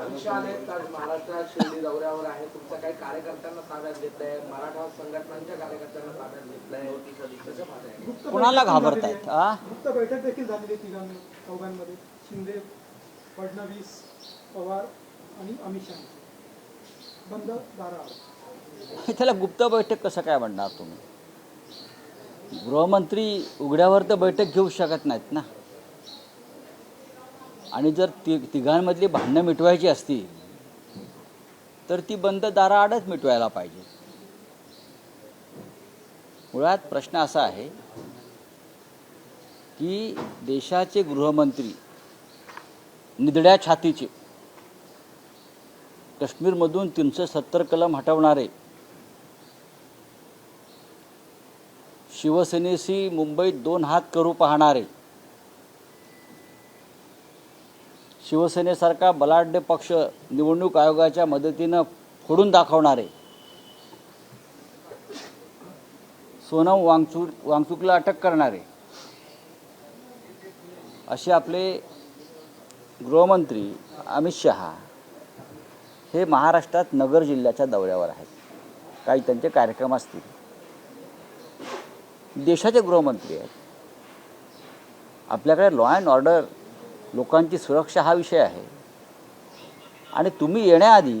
अमित शहा महाराष्ट्रात शिर्डी दौऱ्यावर आहे. तुमच्या काही कार्यकर्त्यांना ताब्यात घेतलंय, मराठा संघटनांच्या कार्यकर्त्यांना ताब्यात घेतलंय. कोणाला घाबरतायत? गुप्त बैठक देखील झालेली चौघांमध्ये, शिंदे, फडणवीस, पवार आणि अमित शहा बंद दाराआड. त्याला गुप्त बैठक कसं काय म्हणणार तुम्ही? गृहमंत्री उघड्यावर तर बैठक घेऊ शकत नाहीत ना. आणि जर तिघांमधली भांडणं मिटवायची असतील तर ती बंद दाराआडच मिटवायला पाहिजे. मुळात प्रश्न असा आहे की देशाचे गृहमंत्री निधड्या छातीचे, काश्मीरमधून 370 कलम हटवणारे, शिवसेनेशी मुंबईत 2 हात करू पाहणारे, शिवसेनेसारखा बलाढ्य पक्ष निवडणूक आयोगाच्या मदतीनं फोडून दाखवणारे, सोनम वांगचुकला अटक करणारे, असे आपले गृहमंत्री अमित शहा हे महाराष्ट्रात नगर जिल्ह्याच्या दौऱ्यावर आहेत. काही त्यांचे कार्यक्रम असतील. देशाचे गृहमंत्री आहेत. आपल्याकडे लॉ अँड ऑर्डर, लोकांची सुरक्षा हा विषय आहे. आणि तुम्ही येण्याआधी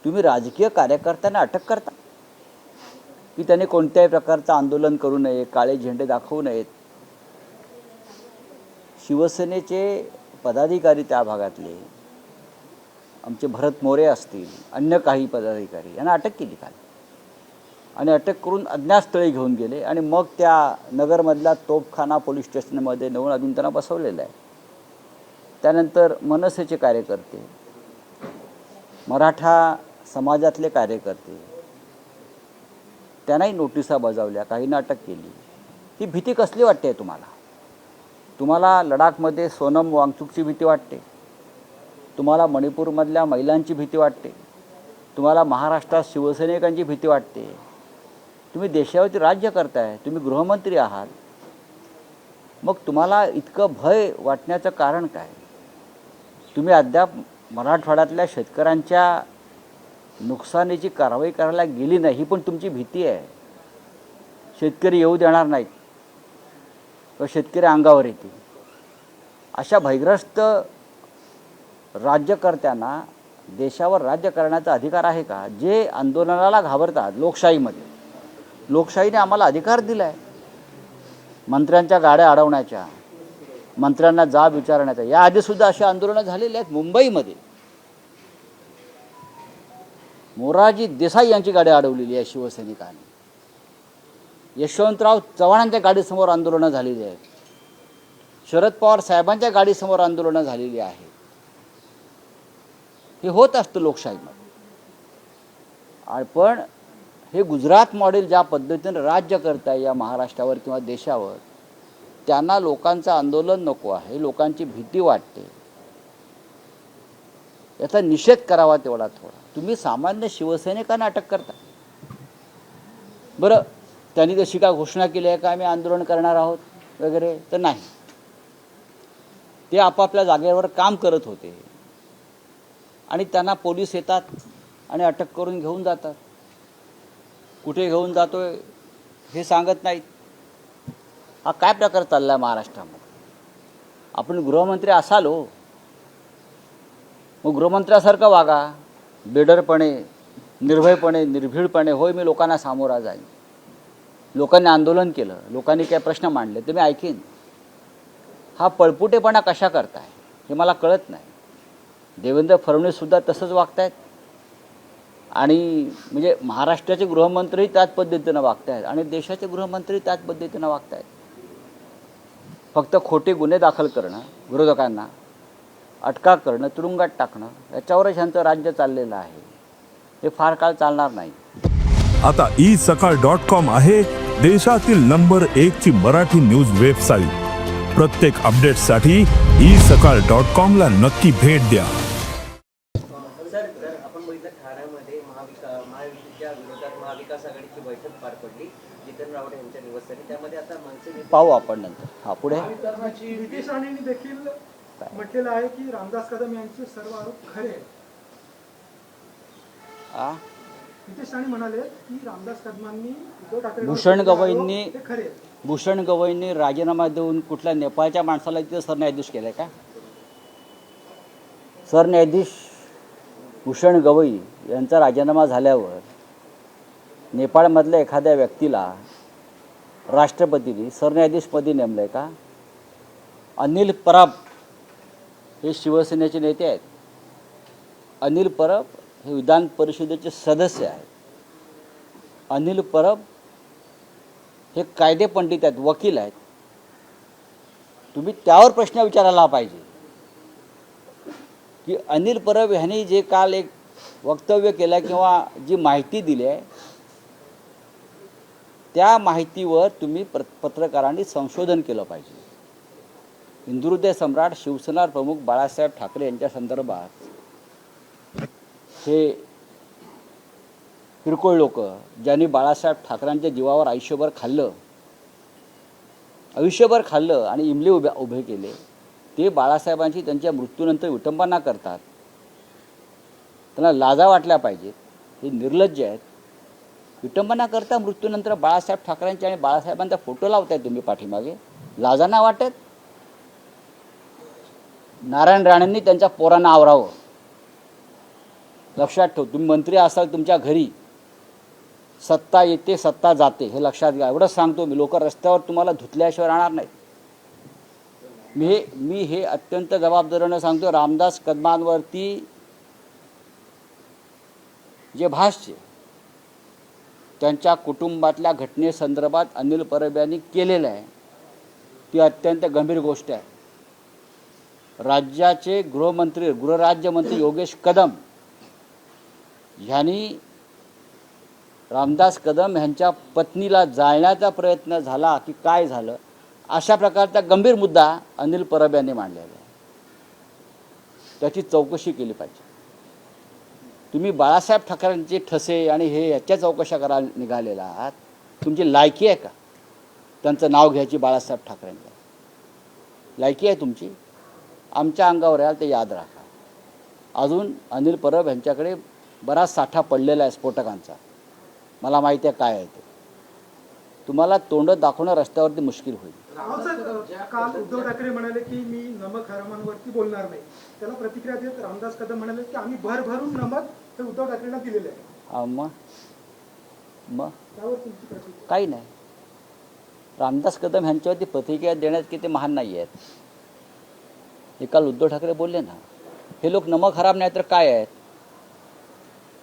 तुम्ही राजकीय कार्यकर्त्यांना अटक करता की त्याने कोणत्याही प्रकारचं आंदोलन करू नये, काळे झेंडे दाखवू नयेत. शिवसेनेचे पदाधिकारी त्या भागातले, आमचे भरत मोरे असतील, अन्य काही पदाधिकारी यांना अटक केली काल. आणि अटक करून अज्ञात स्थळी घेऊन गेले आणि मग त्या नगरमधल्या तोफखाना पोलीस स्टेशनमध्ये नेऊन अजून त्यांना बसवलेलं आहे. त्यानंतर मनसेचे कार्यकर्ते, मराठा समाजातले कार्यकर्ते, त्यांनाही नोटिसा बजावल्या, काहींना अटक केली. ही भीती कसली वाटते तुम्हाला? तुम्हाला लडाखमध्ये सोनम वांगचुकची भीती वाटते, तुम्हाला मणिपूरमधल्या महिलांची भीती वाटते, तुम्हाला महाराष्ट्रात शिवसैनिकांची भीती वाटते. तुम्ही देशावरती राज्य करताय, तुम्ही गृहमंत्री आहात. मग तुम्हाला इतकं भय वाटण्याचं कारण काय? तुम्ही अद्याप मराठवाड्यातल्या शेतकऱ्यांच्या नुकसानीची कारवाई करायला गेली नाही, ही पण तुमची भीती आहे. शेतकरी येऊ देणार नाहीत व शेतकरी अंगावर येतील. अशा भयग्रस्त राज्यकर्त्यांना देशावर राज्य करण्याचा अधिकार आहे का? जे आंदोलनाला घाबरतात. लोकशाहीने आम्हाला अधिकार दिला आहे मंत्र्यांच्या गाड्या अडवण्याच्या, मंत्र्यांना जाब विचारण्याचा. याआधीसुद्धा अशी आंदोलनं झालेली आहेत. मुंबईमध्ये मोरारजी देसाई यांची गाडी अडवलेली आहे शिवसैनिकांनी. यशवंतराव चव्हाणांच्या गाडीसमोर आंदोलनं झालेली आहेत. शरद पवार साहेबांच्या गाडीसमोर आंदोलनं झालेली आहेत. हे होत असतं लोकशाहीमध्ये. पण हे गुजरात मॉडेल ज्या पद्धतीने राज्य करताय या महाराष्ट्रावर किंवा देशावर, त्यांना लोकांचं आंदोलन नको आहे, लोकांची भीती वाटते. याचा निषेध करावा तेवढा थोडा. तुम्ही सामान्य शिवसैनिकांना अटक करता. बरं, त्यांनी तशी का घोषणा केली आहे का आम्ही आंदोलन करणार आहोत वगैरे? तर नाही. ते आपापल्या जागेवर काम करत होते आणि त्यांना पोलीस येतात आणि अटक करून घेऊन जातात. कुठे घेऊन जातोय हे सांगत नाहीत. हा काय प्रकार चालला आहे महाराष्ट्रामध्ये? आपण गृहमंत्री असाल हो, मग गृहमंत्र्यासारखं वागा, बेडरपणे, निर्भयपणे, निर्भीडपणे. होय, मी लोकांना सामोरा जाईन. लोकांनी आंदोलन केलं, लोकांनी काय प्रश्न मांडले ते मी ऐकीन. हा पळपुटेपणा कशा करताय हे मला कळत नाही. देवेंद्र फडणवीससुद्धा तसंच वागतायत आणि म्हणजे महाराष्ट्राचे गृहमंत्री त्याच पद्धतीनं वागतायत आणि देशाचे गृहमंत्री त्याच पद्धतीनं वागतायत. फक्त खोटे गुन्हे दाखल करणं, विरोधकांना अटका करणं, तुरुंगात टाकणं, याच्यावरच ह्यांचं राज्य चाललेलं आहे. हे फार काळ चालणार नाही. आता isakal.com आहे देशातील नंबर 1 ची मराठी न्यूज वेबसाईट. प्रत्येक अपडेटसाठी isakal.com ला नक्की भेट द्या. सर, आपण बघितलं ठाण्यामध्ये महायुतीच्या विरोधात महाविकास आघाडीची बैठक पार पडली जितेंद्र रावते यांच्या निवासस्थानी. त्यामध्ये आता मनसे पाहू आपण नंतर. हा, पुढे नितेश राणेंनी देखील आहे. म्हटलेलं आहे की रामदास कदम यांचे सर्व आरोप खरे आहेत. आ? नितेश राणे म्हणाले की रामदास कदमांनी उद्धव ठाकरे भूषण गवईंनी ते खरे आहेत. भूषण गवईंनी राजीनामा देऊन कुठल्या नेपाळच्या माणसाला तिथे सरन्यायाधीश केलाय का? सरन्यायाधीश भूषण गवई यांचा राजीनामा झाल्यावर नेपाळमधल्या एखाद्या व्यक्तीला राष्ट्रपतींनी सरन्यायाधीशपदी नेमलं आहे का? अनिल परब हे शिवसेनेचे नेते आहेत. अनिल परब हे विधान परिषदेचे सदस्य आहेत. अनिल परब हे कायदे पंडित आहेत, वकील आहेत. तुम्ही त्यावर प्रश्न विचारायला पाहिजे की अनिल परब ह्यांनी जे काल एक वक्तव्य केलं किंवा जी माहिती दिली आहे त्या माहितीवर तुम्ही पत्रकारांनी संशोधन केलं पाहिजे. हिंदुहृदय सम्राट शिवसेना प्रमुख बाळासाहेब ठाकरे यांच्या संदर्भात हे किरकोळ लोक ज्यांनी बाळासाहेब ठाकरेंच्या जीवावर आयुष्यभर खाल्लं आणि इमले उभे केले, ते बाळासाहेबांची त्यांच्या मृत्यूनंतर विटंबना करतात. त्यांना लाजा वाटल्या पाहिजेत. हे निर्लज्ज आहेत. विटंबना करता मृत्यूनंतर बाळासाहेब ठाकरेंचे आणि बाळासाहेबांचा फोटो लावताय तुम्ही पाठीमागे. लाजा नाही वाटत? नारायण राणेंनी त्यांच्या पोरांना आवरावं. लक्षात ठेव, तुम्ही मंत्री असाल, तुमच्या घरी सत्ता येते सत्ता जाते, हे लक्षात घ्या. एवढंच सांगतो मी. लोक रस्त्यावर तुम्हाला धुतल्याशिवाय राहणार नाहीत. मी हे अत्यंत जबाबदारीने सांगतो. रामदास कदमांवरती जे भाष्य त्यांच्या कुटुंबातल्या घटनेसंदर्भात अनिल परब यांनी केलेलं आहे ती अत्यंत गंभीर गोष्ट आहे. राज्याचे गृहराज्यमंत्री योगेश कदम ह्यांनी रामदास कदम ह्यांच्या पत्नीला जाळण्याचा प्रयत्न झाला की काय झालं, अशा प्रकारचा गंभीर मुद्दा अनिल परब यांनी मांडलेला आहे. त्याची चौकशी केली पाहिजे. तुम्ही बाळासाहेब ठाकरेंचे ठसे आणि हे ह्याच्या चौकशा करायला निघालेला आहात. तुमची लायकी आहे का त्यांचं नाव घ्यायची? बाळासाहेब ठाकरेंचं लायकी आहे तुमची? आमच्या अंगावर याल ते याद राखा. अजून अनिल परब यांच्याकडे बराच साठा पडलेला आहे स्फोटकांचा. मला माहिती आहे काय आहे ते. तुम्हाला तोंड दाखवणं रस्त्यावरती मुश्किल होईल. काल उद्धव ठाकरे म्हणाले की मी नमक हरामांवरती बोलणार नाही. त्याला प्रतिक्रिया देत रामदास कदम म्हणाले की आम्ही भरभरून नमक हे उद्धव ठाकरेंना दिलेले आहे. मग त्यावर तुमची प्रतिक्रिया? काही नाही. रामदास कदम ह्यांच्यावरती प्रतिक्रिया देण्यात की ते महान नाही आहेत. हे काल उद्धव ठाकरे बोलले ना, हे लोक नमक हराम नाही तर काय आहेत?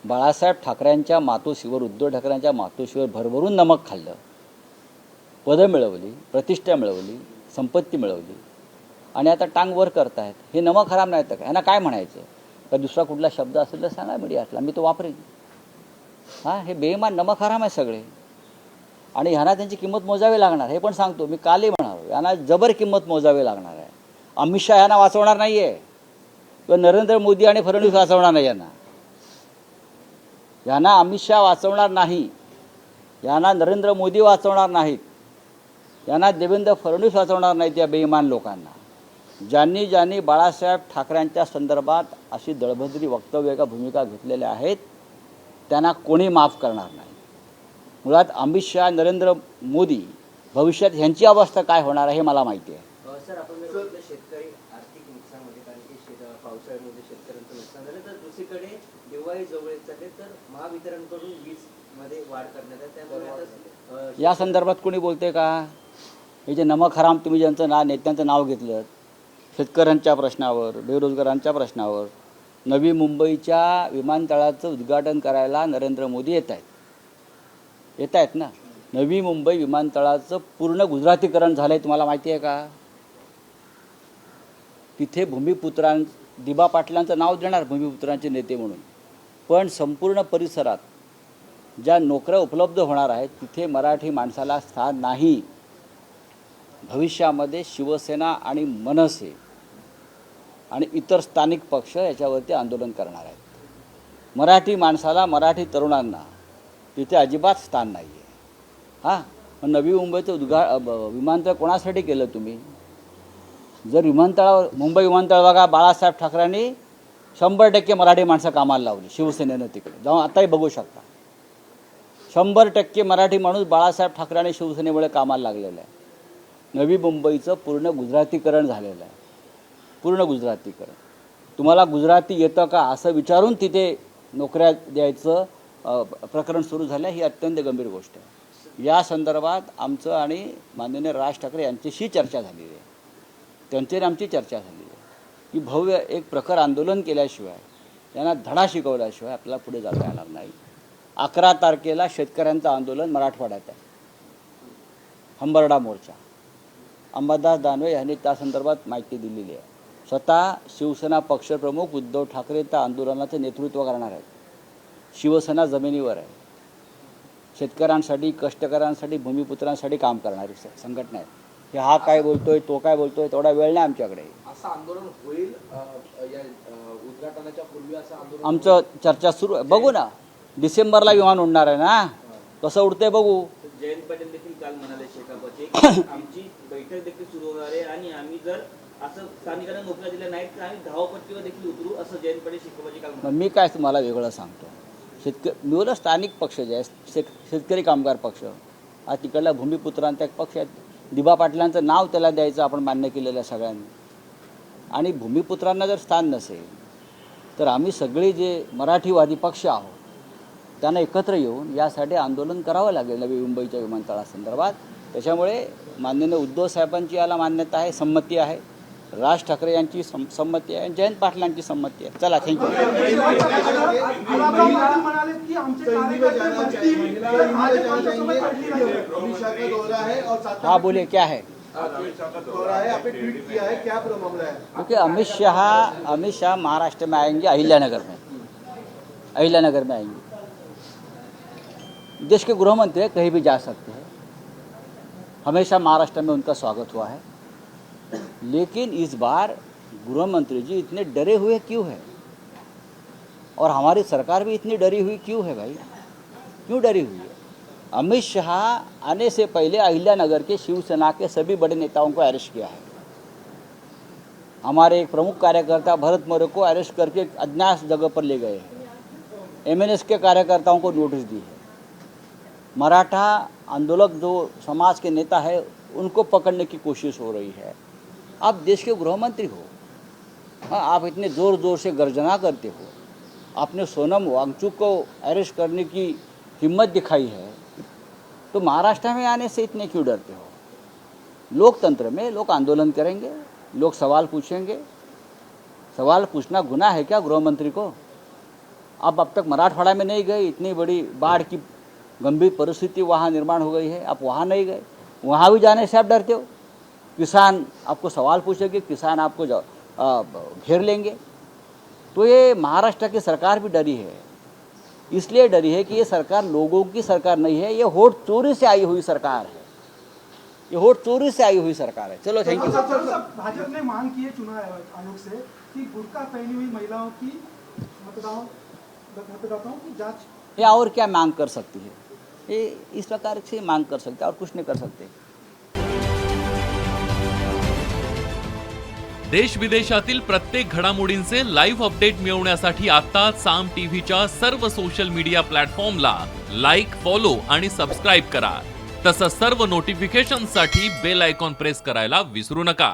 बाळासाहेब ठाकरेंच्या मातोश्रीवर, उद्धव ठाकरेंच्या मातोश्रीवर भरभरून नमक खाल्लं, पदं मिळवली, प्रतिष्ठा मिळवली, संपत्ती मिळवली आणि आता टांग वर करतायत. हे नमक हराम नाही तर काय? ह्यांना काय म्हणायचं? तर दुसरा कुठला शब्द असेल तर सांगा मीडियातला, मी तो वापरेन. हे बेईमान नमक हराम आहे सगळे आणि ह्यांना त्यांची किंमत मोजावी लागणार. हे पण सांगतो मी, कालही म्हणालो, यांना जबर किंमत मोजावी लागणार आहे. अमित शहा यांना वाचवणार नाही आहे किंवा नरेंद्र मोदी आणि फडणवीस वाचवणार नाही. यांना अमित शहा वाचवणार नाही, यांना नरेंद्र मोदी वाचवणार नाहीत, यांना देवेंद्र फडणवीस वाचवणार नाहीत. या बेईमान लोकांना, ज्यांनी बाळासाहेब ठाकरेंच्या संदर्भात अशी दळभद्री वक्तव्य का भूमिका घेतलेल्या आहेत, त्यांना कोणी माफ करणार नाही. मुळात अमित शहा, नरेंद्र मोदी, भविष्यात ह्यांची अवस्था काय होणार आहे हे मला माहिती आहे. सर, आपण जर बघितलं शेतकरी आर्थिक नुकसानमध्ये, कारण की पावसाळ्यामध्ये शेतकऱ्यांचं नुकसान झालं, तर दुसरीकडे दिवाळी जवळ येत चालले तर महावितरणकडून वीजमध्ये वाढ करण्यात आहे. त्यामुळे आता या संदर्भात कोणी बोलते का? हे जे नमक हराम तुम्ही ज्यांचं नेत्यांचं नाव घेतलं, शेतकऱ्यांच्या प्रश्नावर, बेरोजगारांच्या प्रश्नावर, नवी मुंबईच्या विमानतळाचं उद्घाटन करायला नरेंद्र मोदी येत आहेत ना. नवी मुंबई विमानतळाचं पूर्ण गुजरातीकरण झालं आहे, तुम्हाला माहिती आहे का? तिथे दिबा पाटलांचं नाव देणार भूमिपुत्रांचे नेते म्हणून, पण संपूर्ण परिसरात ज्या नोकऱ्या उपलब्ध होणार आहेत तिथे मराठी माणसाला स्थान नाही. भविष्यामध्ये शिवसेना आणि मनसे आणि इतर स्थानिक पक्ष याच्यावरती आंदोलन करणार आहेत. मराठी माणसाला, मराठी तरुणांना तिथे अजिबात स्थान नाही आहे. नवी मुंबईचं विमानतळ कोणासाठी केलं तुम्ही? जर विमानतळावर मुंबई विमानतळ बघा, बाळासाहेब ठाकरेंनी 100% मराठी माणसं कामाला लावली शिवसेनेनं तिकडे जाऊन, आताही बघू शकता 100% मराठी माणूस बाळासाहेब ठाकरे आणि शिवसेनेमुळे कामाला लागलेला आहे. नवी मुंबईचं पूर्ण गुजरातीकरण झालेलं आहे, पूर्ण गुजरातीकरण. तुम्हाला गुजराती येतं का असं विचारून तिथे नोकऱ्या द्यायचं प्रकरण सुरू झालं, ही अत्यंत गंभीर गोष्ट आहे. या संदर्भात आमचं आणि माननीय राज ठाकरे यांच्याशी चर्चा झालेली आहे, त्यांची आमची चर्चा झालेली आहे की भव्य एक प्रखर आंदोलन केल्याशिवाय, त्यांना धडा शिकवल्याशिवाय आपल्याला पुढे जाता येणार नाही. 11 तारखेला शेतकऱ्यांचं आंदोलन मराठवाड्यात आहे, हंबरडा मोर्चा. अंबादास दानवे यांनी त्या संदर्भात माहिती दिलेली आहे. स्वतः शिवसेना पक्षप्रमुख उद्धव ठाकरे त्या आंदोलनाचं नेतृत्व करणार आहेत. शिवसेना जमिनीवर आहे, शेतकऱ्यांसाठी, कष्टकऱ्यांसाठी, भूमिपुत्रांसाठी काम करणारी संघटना आहे. हे हा काय बोलतोय, तो काय बोलतोय, तेवढा वेळ नाही आमच्याकडे. असं आंदोलन होईल या उद्घाटनाच्या पूर्वी असं आंदोलन आमचं चर्चा सुरू आहे, बघू ना. डिसेंबरला विमान उडणार आहे ना, कसं उडते बघू. जयंत पाटील देखील काल म्हणाले शेकापचे आमची बैठक देखील सुरू होणार आहे आणि आम्ही जर असं स्थानिकांना नोकऱ्या दिल्या नाहीत तर आम्ही धावपट्टीवर देखील उतरू, असं जयंत पाटील शेकापचे काल म्हणाले. मी काय तुम्हाला वेगळं सांगतो. मी बोला स्थानिक पक्ष जे आहे, शेतकरी कामगार पक्ष, हा तिकडल्या भूमिपुत्रांचा एक पक्ष आहे. दिबा पाटलांचं नाव त्याला द्यायचं आपण मान्य केलेलं आहे सगळ्यांनी. आणि भूमिपुत्रांना जर स्थान नसेल तर आम्ही सगळे जे मराठीवादी पक्ष आहोत त्यांना एकत्र येऊन यासाठी आंदोलन करावं लागेल नवी मुंबईच्या विमानतळासंदर्भात. त्याच्यामुळे माननीय उद्धव साहेबांची याला मान्यता आहे, संमती आहे, राज ठाकरे यांची संमती आहे, जयंत पाटलांची संमती आहे. चला, थँक्यू. हाँ बोलिए, क्या है? देखिए, अमित शाह महाराष्ट्र में आएंगे, अहिल्यानगर में आएंगे. देश के गृह मंत्री कहीं भी जा सकते हैं, हमेशा महाराष्ट्र में उनका स्वागत हुआ है. लेकिन इस बार गृह मंत्री जी इतने डरे हुए क्यों है, और हमारी सरकार भी इतनी डरी हुई क्यों है भाई? क्यों डरी हुई है? अमित शाह आने से पहले अहिल्यानगर के शिवसेना के सभी बड़े नेताओं को अरेस्ट किया है. हमारे एक प्रमुख कार्यकर्ता भरत मौर्य को अरेस्ट करके अज्ञात जगह पर ले गए हैं. एमएनएस के कार्यकर्ताओं को नोटिस दी है. मराठा आंदोलक जो समाज के नेता है उनको पकड़ने की कोशिश हो रही है. आप देश के गृह मंत्री हो, हाँ, आप इतने ज़ोर ज़ोर से गर्जना करते हो, आपने सोनम वांगचुक को अरेस्ट करने की हिम्मत दिखाई है, तो महाराष्ट्र में आने से इतने क्यों डरते हो? लोकतंत्र में लोग आंदोलन करेंगे, लोग सवाल पूछेंगे. सवाल पूछना गुनाह है क्या गृह मंत्री को? आप अब तक मराठवाड़ा में नहीं गए, इतनी बड़ी बाढ़ की गंभीर परिस्थिति वहाँ निर्माण हो गई है, आप वहाँ नहीं गए, वहाँ भी जाने से आप डरते हो. किसान आपको सवाल पूछेंगे, किसान आपको घेर लेंगे. तो ये महाराष्ट्र की सरकार भी डरी है, इसलिए डरी है कि ये सरकार लोगों की सरकार नहीं है, ये वोट चोरी से आई हुई सरकार है, ये वोट चोरी से आई हुई सरकार है. चलो, थैंक यू. भाजपा ने मांग की है चुनाव आयोग से कि बुर्का पहनी हुई महिलाओं की मतदाताओं की जांच, या और क्या मांग कर सकती है? ये इस प्रकार से मांग कर सकते, और कुछ नहीं कर सकते. देश विदेशातील प्रत्येक घडामोडींचे लाईव्ह अपडेट मिळवण्यासाठी आता साम टीव्हीच्या सर्व सोशल मीडिया प्लॅटफॉर्मला लाईक, फॉलो आणि सबस्क्राईब करा. तसंच सर्व नोटिफिकेशनसाठी बेल आयकॉन प्रेस करायला विसरू नका.